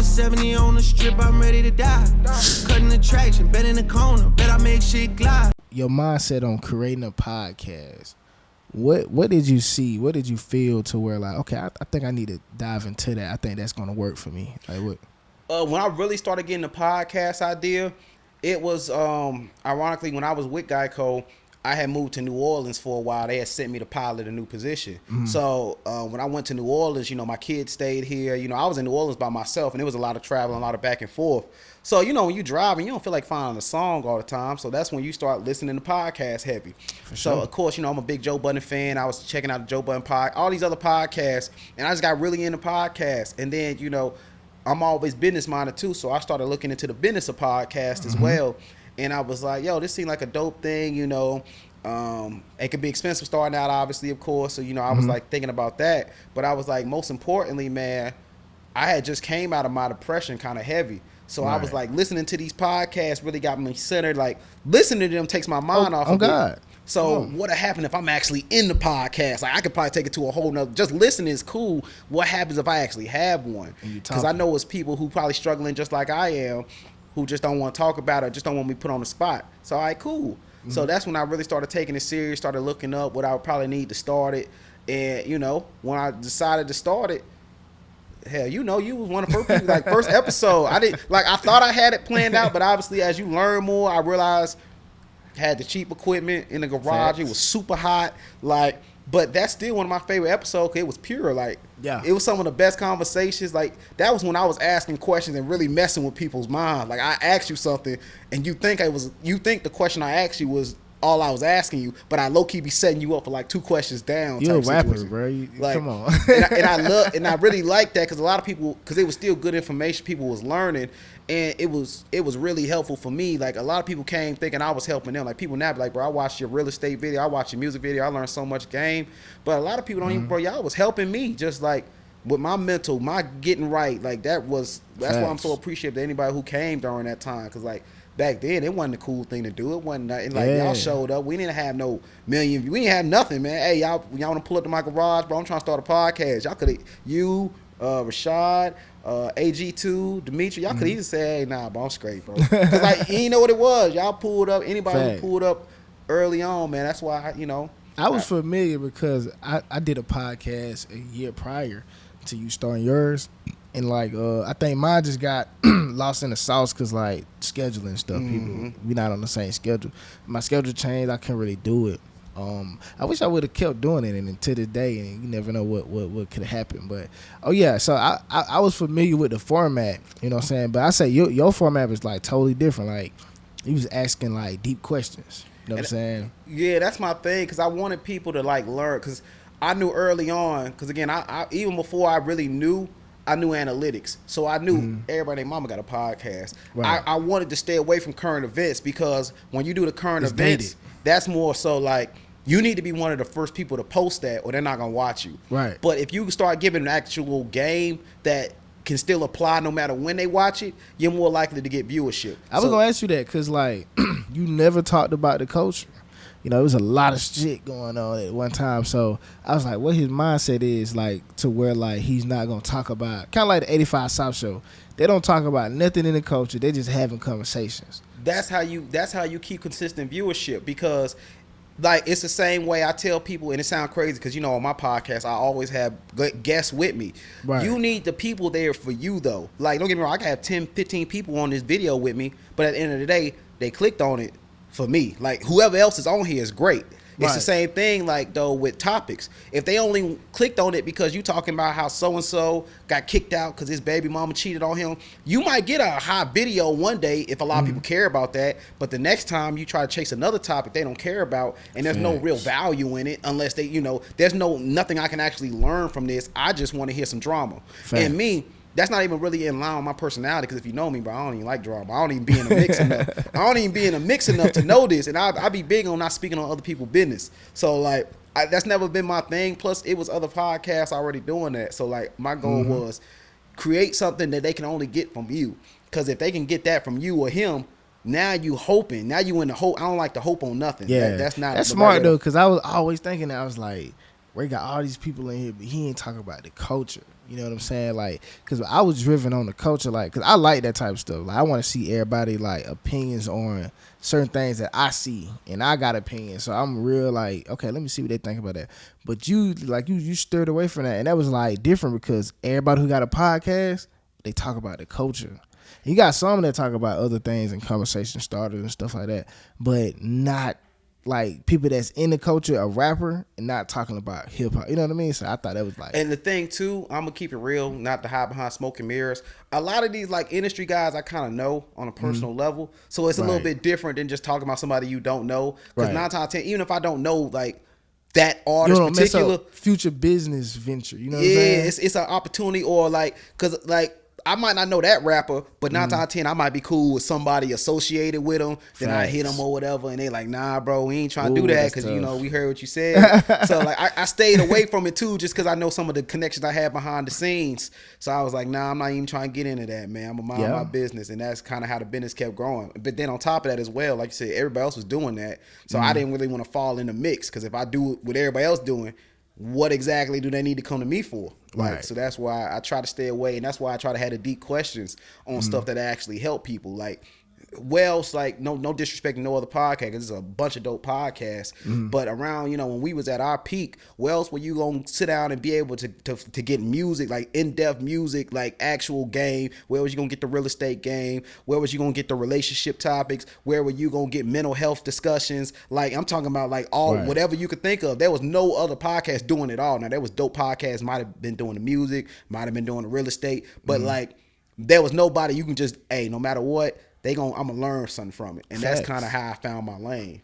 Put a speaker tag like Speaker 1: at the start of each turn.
Speaker 1: the 70 on the strip, I'm ready to die. Cutting the traction, bet in the corner, bet I make shit glide.
Speaker 2: Your mindset on creating a podcast. What did you see? What did you feel to where like, okay, I think I need to dive into that. I think that's gonna work for me. Like what?
Speaker 3: When I really started getting the podcast idea, it was ironically when I was with Geico, I had moved to New Orleans for a while. They had sent me to pilot a new position. Mm-hmm. So when I went to New Orleans, my kids stayed here. I was in New Orleans by myself, and it was a lot of traveling, a lot of back and forth. So, when you driving, you don't feel like finding a song all the time. So that's when you start listening to podcasts heavy. For sure. So, of course, I'm a big Joe Budden fan. I was checking out the Joe Budden podcast, all these other podcasts, and I just got really into podcasts. And then, I'm always business-minded too, so I started looking into the business of podcasts as well. And I was like, yo, this seemed like a dope thing, It could be expensive starting out, obviously, of course. So, I was like thinking about that. But I was like, most importantly, man, I had just came out of my depression kind of heavy. So I was like, listening to these podcasts really got me centered. Like, listening to them takes my mind off of
Speaker 2: God.
Speaker 3: it. So what would happen if I'm actually in the podcast? Like, I could probably take it to a whole nother. Just listening is cool. What happens if I actually have one? Because I know it's people who probably struggling just like I am, who just don't want to talk about it, or just don't want me put on the spot. So, all right, cool. Mm-hmm. So that's when I really started taking it serious, started looking up what I would probably need to start it. And, when I decided to start it, hell, you was one of the first people, like, first episode. I thought I had it planned out, but obviously as you learn more, I realized I had the cheap equipment in the garage. Facts. It was super hot. But that's still one of my favorite episodes. It was pure. It was some of the best conversations. That was when I was asking questions and really messing with people's minds. Like, I asked you something, and you think the question I asked you was all I was asking you, but I low key be setting you up for 2 questions down.
Speaker 2: You're a rapper, bro. Come on.
Speaker 3: and I really like that because a lot of people, because it was still good information people was learning, and it was really helpful for me. Like, a lot of people came thinking I was helping them. Like, people now be like, bro, I watched your real estate video, I watched your music video, I learned so much game. But a lot of people don't even, bro, y'all was helping me just with my mental, my getting right. That's why I'm so appreciative to anybody who came during that time, because back then, it wasn't a cool thing to do. It wasn't nothing. Y'all showed up. We didn't have no million. We didn't have nothing, man. Hey, y'all want to pull up to my garage, bro? I'm trying to start a podcast. Y'all could have, Rashad, AG2, Dimitri, y'all could even say, hey, nah, bro, I'm straight, bro. Because, you ain't know what it was. Y'all pulled up. Anybody who pulled up early on, man, that's why,
Speaker 2: I was familiar because I did a podcast a year prior to you starting yours. And I think mine just got lost in the sauce because scheduling stuff. People, we not on the same schedule. My schedule changed. I couldn't really do it. I wish I would have kept doing it, and to this day, and you never know what could have happened. But so I was familiar with the format. You know what I'm saying? But I say your format was totally different. You was asking deep questions. You know what I'm saying?
Speaker 3: Yeah, that's my thing, because I wanted people to learn, because I knew early on, because again, I even before I really knew. I knew analytics, so I knew everybody and mama got a podcast. Right. I wanted to stay away from current events, because when you do the current events, that's more so you need to be one of the first people to post that, or they're not gonna watch you.
Speaker 2: Right.
Speaker 3: But if you start giving an actual game that can still apply no matter when they watch it, you're more likely to get viewership.
Speaker 2: I was gonna ask you that because you never talked about the culture. There was a lot of shit going on at one time. So I was like, what his mindset is to where he's not going to talk about, kind of like the 85 South Show. They don't talk about nothing in the culture. They just having conversations.
Speaker 3: That's how you keep consistent viewership, because it's the same way I tell people, and it sounds crazy because, on my podcast, I always have guests with me. Right. You need the people there for you, though. Don't get me wrong, I can have 10, 15 people on this video with me, but at the end of the day, they clicked on it for me. Whoever else is on here is great. It's the same thing, though, with topics. If they only clicked on it because you talking about how so-and-so got kicked out because his baby mama cheated on him, you might get a hot video one day if a lot of people care about that, but the next time you try to chase another topic they don't care about, and there's no real value in it unless they, there's nothing I can actually learn from this. I just want to hear some drama. And me, that's not even really in line with my personality, because if you know me, bro, I don't even like drama. I don't even be in a mix enough. I don't even be in a mix enough to know this, and I be big on not speaking on other people's business. So that's never been my thing. Plus, it was other podcasts already doing that. So my goal was create something that they can only get from you, because if they can get that from you or him, now you hoping. Now you in the hope. I don't like to hope on nothing.
Speaker 2: Yeah,
Speaker 3: that's not.
Speaker 2: That's smart though, because I was always thinking that. I was like, Ray got all these people in here, but he ain't talking about the culture. You know what I'm saying? Like, cause I was driven on the culture, like, cause I like that type of stuff. Like, I want to see everybody like opinions on certain things that I see, and I got opinions. So I'm real like, okay, let me see what they think about that. But you stirred away from that, and that was like different because everybody who got a podcast, they talk about the culture. You got some that talk about other things and conversation starters and stuff like that, but not like people that's in the culture, a rapper, and not talking about hip hop. You know what I mean? So I thought that was like.
Speaker 3: And the thing too, I'm gonna keep it real, not to hide behind smoke and mirrors. A lot of these like industry guys I kind of know on a personal level, so it's a little bit different than just talking about somebody you don't know. Because 9 times out of 10, even if I don't know like that artist particular,
Speaker 2: future business venture. You know what I'm
Speaker 3: saying?
Speaker 2: saying?
Speaker 3: It's an opportunity, or like, cause like I might not know that rapper, but 9 times out of 10, I might be cool with somebody associated with them. Then I hit them or whatever, and they like, nah, bro, we ain't trying to do that because you know we heard what you said. So like I stayed away from it too, just because I know some of the connections I had behind the scenes. So I was like, nah, I'm not even trying to get into that, man. I'm gonna mind my business, and that's kind of how the business kept growing. But then on top of that as well, like you said, everybody else was doing that, so I didn't really want to fall in the mix because if I do what everybody else doing, what exactly do they need to come to me for? Like, so that's why I try to stay away, and that's why I try to have the deep questions on stuff that actually help people. Like, Wells, like, no disrespect to no other podcast, because there's a bunch of dope podcasts, but around, you know, when we was at our peak, Wells, where you gonna sit down and be able to get music, like in-depth music, like actual game? Where was you gonna get the real estate game? Where was you gonna get the relationship topics? Where were you gonna get mental health discussions? Like, I'm talking about like all whatever you could think of. There was no other podcast doing it all. Now there was dope podcasts, might have been doing the music, might have been doing the real estate, but like there was nobody you can just, hey, no matter what, I'm gonna learn something from it, and that's kind of how I found my lane.